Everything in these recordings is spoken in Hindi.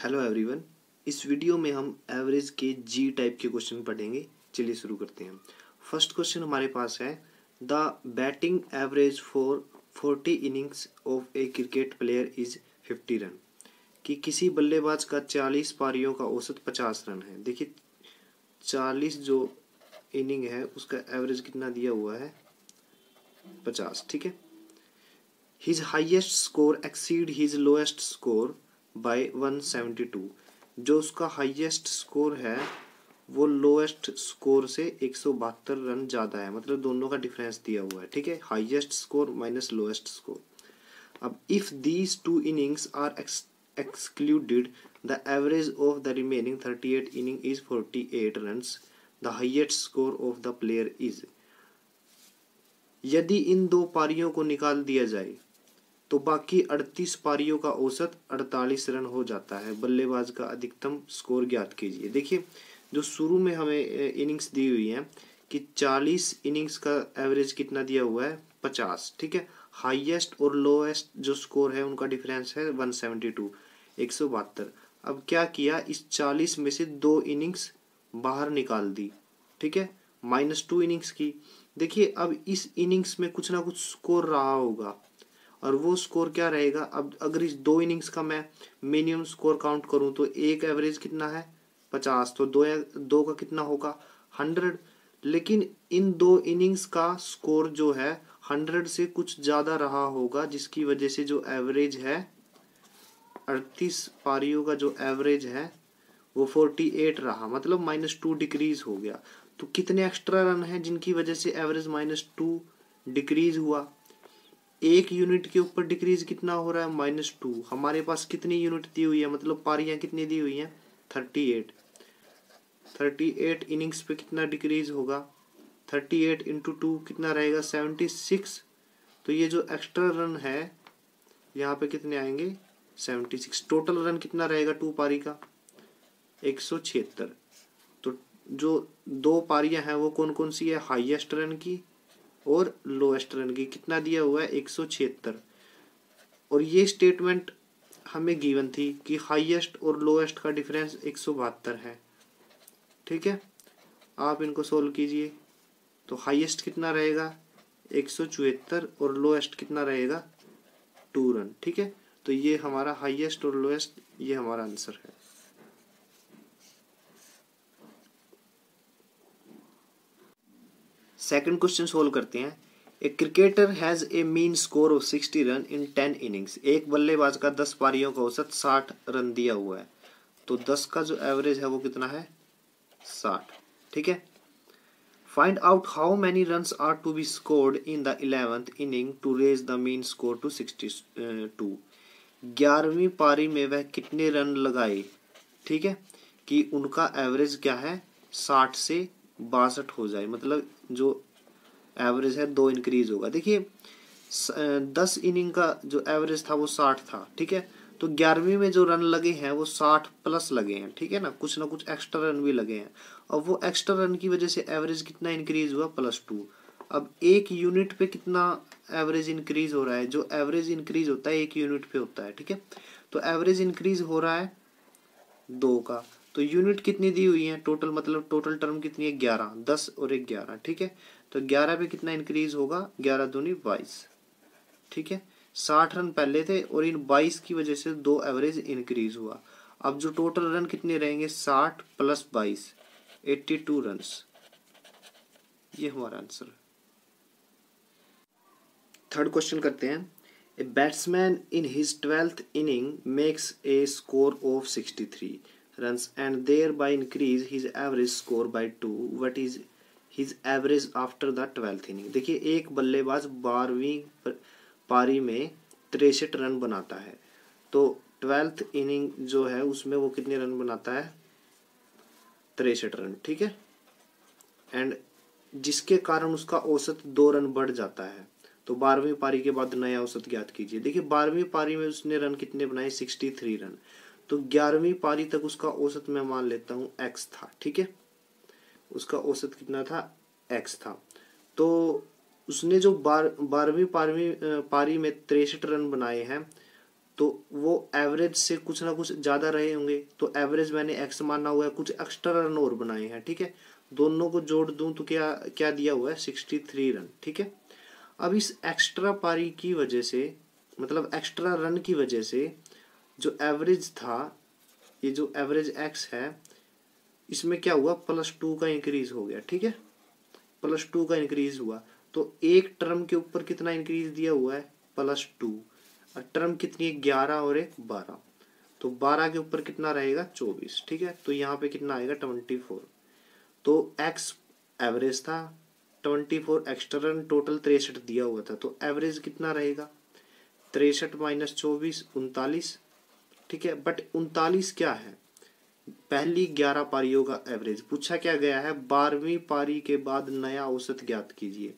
Hello everyone. इस वीडियो में हम एवरेज के जी टाइप के क्वेश्चन पढ़ेंगे। चलिए शुरू करते हैं। फर्स्ट क्वेश्चन हमारे पास है, the batting average for 40 innings of A cricket player is 50 run. कि किसी बल्लेबाज का 40 पारियों का औसत 50 रन है। देखिए 40 जो इनिंग है उसका एवरेज कितना दिया हुआ है, 50। ठीक है। His highest score exceed his lowest score bye 172। जो उसका हाईएस्ट स्कोर है वो लोएस्ट स्कोर से 172 रन ज़्यादा है, मतलब दोनों का डिफरेंस दिया हुआ है। ठीक है, highest score minus lowest score. अब if these two innings are excluded, the average of the remaining 38 inning is 48 runs. The highest score of the player is। यदि इन दो पारियों को निकाल दिया जाए तो बाकी 38 पारियों का औसत 48 रन हो जाता है। बल्लेबाज का अधिकतम स्कोर ज्ञात कीजिए। देखिए जो शुरू में हमें इनिंग्स दी हुई है कि 40 इनिंग्स का एवरेज कितना दिया हुआ है, 50। ठीक है, हाईएस्ट और लोएस्ट जो स्कोर है उनका डिफरेंस है 172, 172। अब क्या किया, इस 40 में से 2 इनिंग्स बाहर निकाल दी। ठीक है, -2 इनिंग्स की। देखिए अब इस इनिंग्स में कुछ ना कुछ स्कोर रहा होगा और वो स्कोर क्या रहेगा। अब अगर इस 2 इनिंग्स का मैं मिनिमम स्कोर काउंट करूं तो एक एवरेज कितना है, 50, तो दो का कितना होगा, 100। लेकिन इन 2 इनिंग्स का स्कोर जो है 100 से कुछ ज्यादा रहा होगा, जिसकी वजह से जो एवरेज है 38 पारियों का जो एवरेज है वो 48 रहा, मतलब -2 डिक्रीज हो गया। तो कितने एक्स्ट्रा रन है जिनकी वजह से एवरेज -2 डिक्रीज हुआ। एक यूनिट के ऊपर डिक्रीज कितना हो रहा है, -2। हमारे पास कितनी यूनिट दी हुई है, मतलब पारियां कितनी दी हुई हैं, 38। 38 इनिंग्स पे कितना डिक्रीज होगा, 38 इंटू 2 कितना रहेगा, 76। तो ये जो एक्स्ट्रा रन है यहाँ पे कितने आएंगे, 76। टोटल रन कितना रहेगा 2 पारी का, 176। तो जो 2 पारियां हैं वो कौन कौन सी है, हाईएस्ट रन की और लोएस्ट रन की। कितना दिया हुआ है, 176। और ये स्टेटमेंट हमें गिवन थी कि हाईएस्ट और लोएस्ट का डिफरेंस 172 है। ठीक है, आप इनको सोल्व कीजिए तो हाईएस्ट कितना रहेगा, 174, और लोएस्ट कितना रहेगा, 2 रन। ठीक है, तो ये हमारा हाईएस्ट और लोएस्ट, ये हमारा आंसर है। सेकंड क्वेश्चन सोल्व करते हैं। A cricketer has a mean score of 60 run in 10 innings. एक बल्लेबाज का 10 पारियों का औसत 60 रन दिया हुआ है, तो 10 का जो एवरेज है वो कितना है, 60। ठीक है, find out how many runs are to be scored in the 11th inning to raise the mean score to 62। 11वीं पारी में वह कितने रन लगाए, ठीक है, कि उनका एवरेज क्या है, 60 से 62 हो जाए, मतलब जो एवरेज है 2 इंक्रीज होगा। देखिए 10 इनिंग का जो एवरेज था वो 60 था। ठीक है, तो 11वीं में जो रन लगे हैं वो 60 प्लस लगे हैं। ठीक है ना कुछ एक्स्ट्रा रन भी लगे हैं, और वो एक्स्ट्रा रन की वजह से एवरेज कितना इंक्रीज हुआ, +2। अब एक यूनिट पे कितना एवरेज इंक्रीज हो रहा है, जो एवरेज इंक्रीज होता है 1 यूनिट पे होता है। ठीक है, तो एवरेज इंक्रीज हो रहा है 2 का, तो यूनिट कितनी दी हुई है टोटल, मतलब टोटल टर्म कितनी है, 11, 10 और 1 11। ठीक है, तो 11 पे कितना इंक्रीज होगा, 11 दूनी 22। ठीक है, 60 रन पहले थे और इन 22 की वजह से 2 एवरेज इंक्रीज हुआ। अब जो टोटल रन कितने रहेंगे, 60 + 22, 82 रन। ये हमारा आंसर है। थर्ड क्वेश्चन करते हैं। A batsman in his 12th inning makes a score of 63 runs and thereby increase his average score by 2. What is his average after the 12th inning? देखिए एक बल्लेबाज 12वीं पारी में 63 रन बनाता है, तो 12th इनिंग जो है उसमें वो कितने रन बनाता है, 63 रन। ठीक है, एंड जिसके कारण उसका औसत 2 रन बढ़ जाता है। तो 12वीं पारी के बाद नया औसत ज्ञात कीजिए। देखिए 12वीं पारी में उसने रन कितने बनाए, 63 रन। तो 11वीं पारी तक उसका औसत मैं मान लेता हूँ x था। ठीक है, उसका औसत कितना था, x था। तो उसने जो 12वीं पारी में 63 रन बनाए हैं, तो वो एवरेज से कुछ ना कुछ ज़्यादा रहे होंगे, तो एवरेज मैंने x माना हुआ है, कुछ एक्स्ट्रा रन और बनाए हैं, ठीक है। दोनों को जोड़ दूं तो क्या क्या दिया हुआ है, 63 रन, ठीक है। अब इस एक्स्ट्रा पारी की वजह से, मतलब एक्स्ट्रा रन की वजह से जो एवरेज था, ये जो एवरेज x है, इसमें क्या हुआ, +2 का इंक्रीज हो गया, ठीक है। +2 का इंक्रीज हुआ, तो एक टर्म के ऊपर कितना इंक्रीज दिया हुआ है, +2। और टर्म कितनी है, 11 और एक 12, तो 12 के ऊपर कितना रहेगा, 24, ठीक है। तो यहाँ पे कितना आएगा, 24। तो x एवरेज था, 24 एक्स्ट्रा रन, टोटल 63 दिया हुआ था, तो एवरेज कितना रहेगा, 63 - 24 39, ठीक है। बट 39 क्या है, पहली 11 पारियों का एवरेज पूछा क्या गया है, 12वीं पारी के बाद नया औसत ज्ञात कीजिए।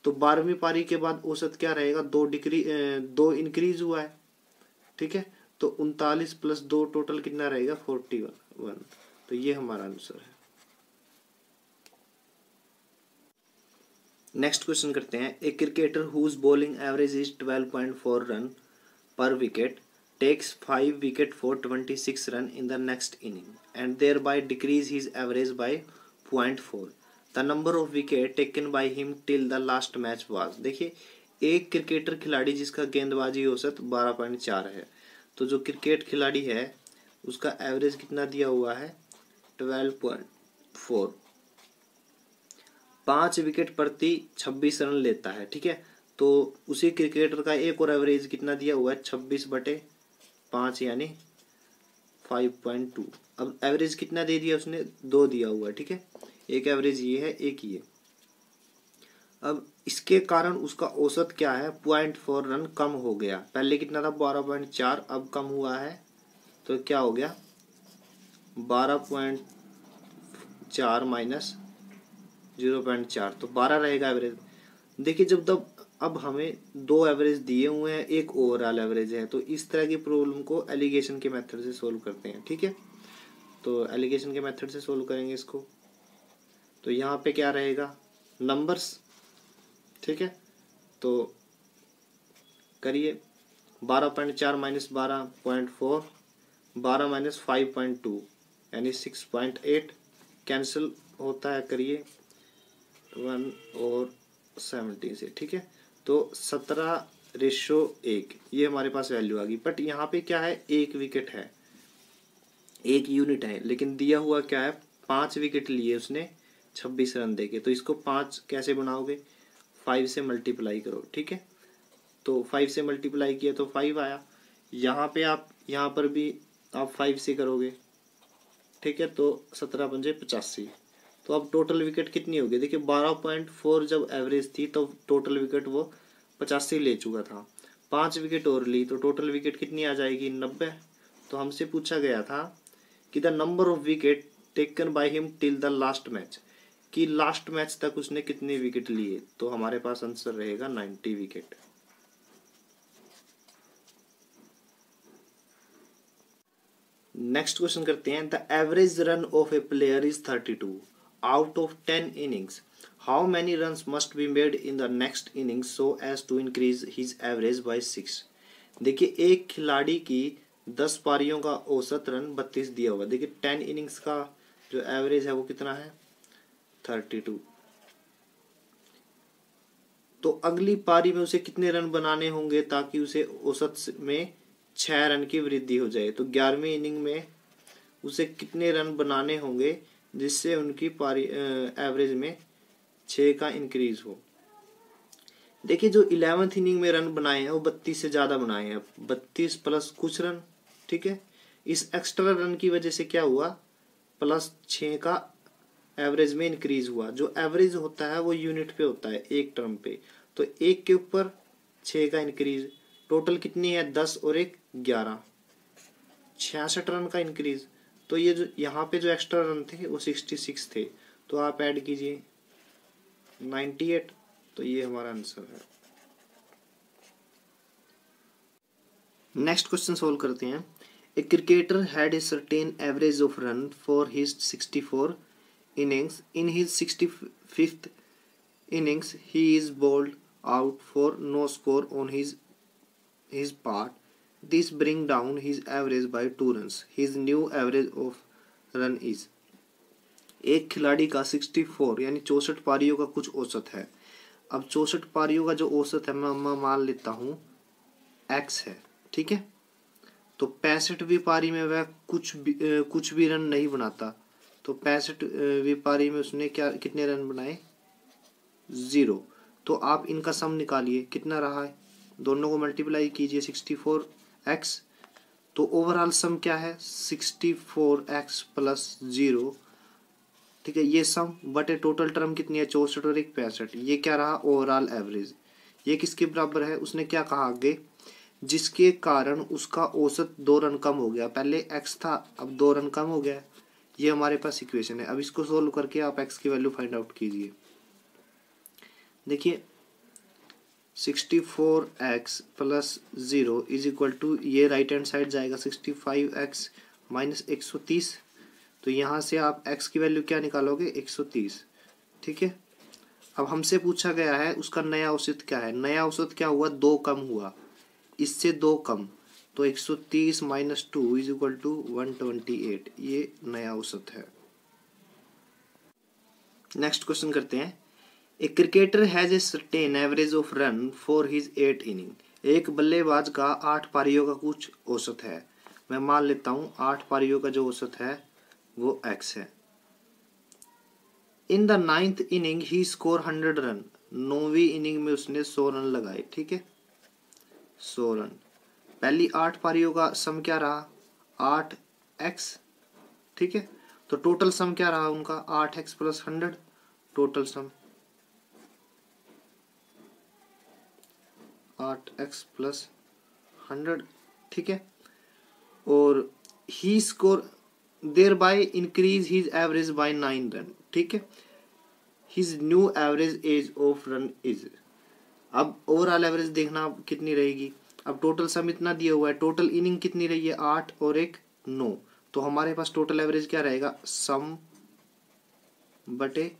तो 12वीं पारी के बाद औसत क्या रहेगा, 2 इंक्रीज हुआ है, ठीक है। तो 39 + 2 टोटल कितना रहेगा, 41। तो ये हमारा आंसर है। नेक्स्ट क्वेश्चन करते हैं। A cricketer whose bowling average is 12.4 run per wicket takes 5 wicket for 26 run in the next inning and thereby decrease his average by 0.4. The number of wicket taken by him till the last match was, देखिए एक क्रिकेटर खिलाड़ी जिसका गेंदबाजी औसत 12.4 है, तो जो क्रिकेट खिलाड़ी है उसका एवरेज कितना दिया हुआ है, 12.4, 5 विकेट प्रति 26 रन लेता है, ठीक है। तो उसी क्रिकेटर का एक और एवरेज कितना दिया हुआ है, 26/5 यानी 5.2। अब एवरेज कितना दे दिया उसने, 2 दिया हुआ है, ठीक है। एक एवरेज ये है, एक ये। अब इसके कारण उसका औसत क्या है, 0.4 रन कम हो गया। पहले कितना था, 12.4, अब कम हुआ है, तो क्या हो गया, 12.4 - 0.4, तो 12 रहेगा एवरेज। देखिए जब तब अब हमें 2 एवरेज दिए हुए हैं, एक ओवरऑल एवरेज है, तो इस तरह की प्रॉब्लम को एलिगेशन के मेथड से सोल्व करते हैं, ठीक है। तो एलिगेशन के मेथड से सोल्व करेंगे इसको। तो यहाँ पे क्या रहेगा, नंबर्स, ठीक है। तो करिए, 12.4 - 12.4, 12 - 5.2 यानी 6.8, कैंसिल होता है, करिए 1 और 70 से, ठीक है। तो 17:1 ये हमारे पास वैल्यू आ गई। बट यहाँ पे क्या है, एक विकेट है, एक यूनिट है, लेकिन दिया हुआ क्या है, 5 विकेट लिए उसने 26 रन देके। तो इसको 5 कैसे बनाओगे, 5 से मल्टीप्लाई करो, ठीक है। तो 5 से मल्टीप्लाई किया तो 5 आया। यहाँ पे आप, यहाँ पर भी आप 5 से करोगे, ठीक है। तो 17×5 = 85। तो अब टोटल विकेट कितनी होगी, देखिए 12.4 जब एवरेज थी तो टोटल विकेट वो 85 ले चुका था। 5 विकेट और ली तो टोटल विकेट कितनी आ जाएगी, 90। तो हमसे पूछा गया था कि the number of wicket taken by him till the last match, कि लास्ट मैच तक उसने कितने विकेट लिए। तो हमारे पास आंसर रहेगा 90 विकेट। नेक्स्ट क्वेश्चन करते हैं। The average run of a player is 32 out of 10 innings, how many runs must be made in the next inning so as to increase his average by 6। देखिए एक खिलाड़ी की 10 पारियों का औसत रन 32 दिया हुआ। देखिए 10 इनिंग्स का जो एवरेज है वो कितना है, 32। तो अगली पारी में उसे कितने रन बनाने होंगे ताकि उसे औसत में 6 रन की वृद्धि हो जाए। तो 11वीं इनिंग में उसे कितने रन बनाने होंगे जिससे उनकी पारी एवरेज में 6 का इंक्रीज हो। देखिए जो 11th इनिंग में रन बनाए हैं वो 32 से ज़्यादा बनाए हैं, 32 प्लस कुछ रन, ठीक है। इस एक्स्ट्रा रन की वजह से क्या हुआ, +6 का एवरेज में इंक्रीज हुआ। जो एवरेज होता है वो यूनिट पे होता है, एक टर्म पे। तो एक के ऊपर 6 का इंक्रीज, टोटल कितनी है, 10 और एक 11, 66 रन का इंक्रीज। तो ये जो यहाँ पे जो एक्स्ट्रा रन थे वो 66 थे, तो आप ऐड कीजिए 98। तो ये हमारा आंसर है। नेक्स्ट क्वेश्चन सोल्व करते हैं। A cricketer had a certain average of run for his 64 innings. In his 65th innings, he is bowled out for no score on his part. This bring down his average by 2 runs, his new average of run is. एक खिलाड़ी का 64 यानी 64 पारियों का कुछ औसत है। अब 64 पारियों का जो औसत है मैं मान लेता हूँ x है, ठीक है। तो 65वीं पारी में वह कुछ भी रन नहीं बनाता, तो 65वीं पारी में उसने कितने रन बनाए, 0। तो आप इनका सम निकालिए कितना रहा है, दोनों को मल्टीप्लाई कीजिए 64x, तो ओवरऑल सम क्या है 64x प्लस 0, ठीक है। ये सम बटे टोटल टर्म कितनी है 64 और 65, ये क्या रहा ओवरऑल एवरेज। ये किसके बराबर है, उसने क्या कहा आगे, जिसके कारण उसका औसत 2 रन कम हो गया, पहले x था अब 2 रन कम हो गया। ये हमारे पास इक्वेशन है। अब इसको सोल्व करके आप x की वैल्यू फाइंड आउट कीजिए। देखिए 64x plus 0 is equal to, ये राइट हैंड साइड जाएगा 65x माइनस 130, तो यहाँ से आप x की वैल्यू क्या निकालोगे 130, ठीक है। अब हमसे पूछा गया है उसका नया औसत क्या है, नया औसत क्या हुआ 2 कम हुआ, इससे 2 कम, तो 130 माइनस 2 इज इक्वल टू 128, ये नया औसत है। नेक्स्ट क्वेश्चन करते हैं। A cricketer has a certain average of run for his 8 inning, एक बल्लेबाज का 8 पारियों का कुछ औसत है। मैं मान लेता हूँ 8 पारियों का जो औसत है वो x है। In the 9th inning he score 100 run, 9वीं इनिंग में उसने 100 रन लगाए, ठीक है 100 रन। पहली 8 पारियों का सम क्या रहा 8x, ठीक है। तो टोटल सम क्या रहा उनका 8x plus 100, total sum 8x plus 100, ठीक है। और he score there by increase his average by 9 run, ठीक है। His new average as of run is, अब ओवरऑल एवरेज देखना कितनी रहेगी। अब टोटल सम इतना दिया हुआ है, टोटल इनिंग कितनी रही है 8 और 1 9, तो हमारे पास टोटल एवरेज क्या रहेगा सम बटे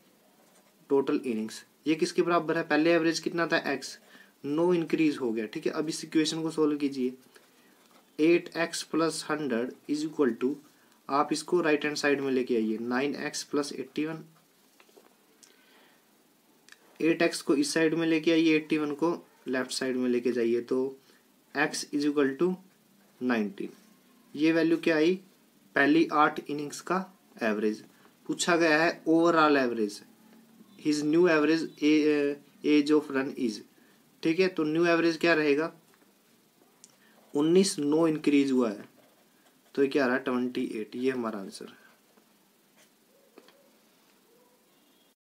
टोटल इनिंग्स। ये किसके बराबर है, पहले एवरेज कितना था x, 9 इंक्रीज हो गया, ठीक है। अब इस इक्वेशन को सोल्व कीजिए, 8x plus 100 is equal to, आप इसको राइट हैंड साइड में लेके आइए 9x प्लस 81, 8x को इस साइड में लेके आइए, 81 को लेफ्ट साइड में लेके जाइए, तो x इज इक्वल टू 19। ये वैल्यू क्या आई, पहली 8 इनिंग्स का एवरेज। पूछा गया है overall average, his new average as of run is, ठीक है। तो न्यू एवरेज क्या रहेगा 19, 9 इंक्रीज हुआ है, तो ये क्या रहा 28, ये हमारा आंसर है।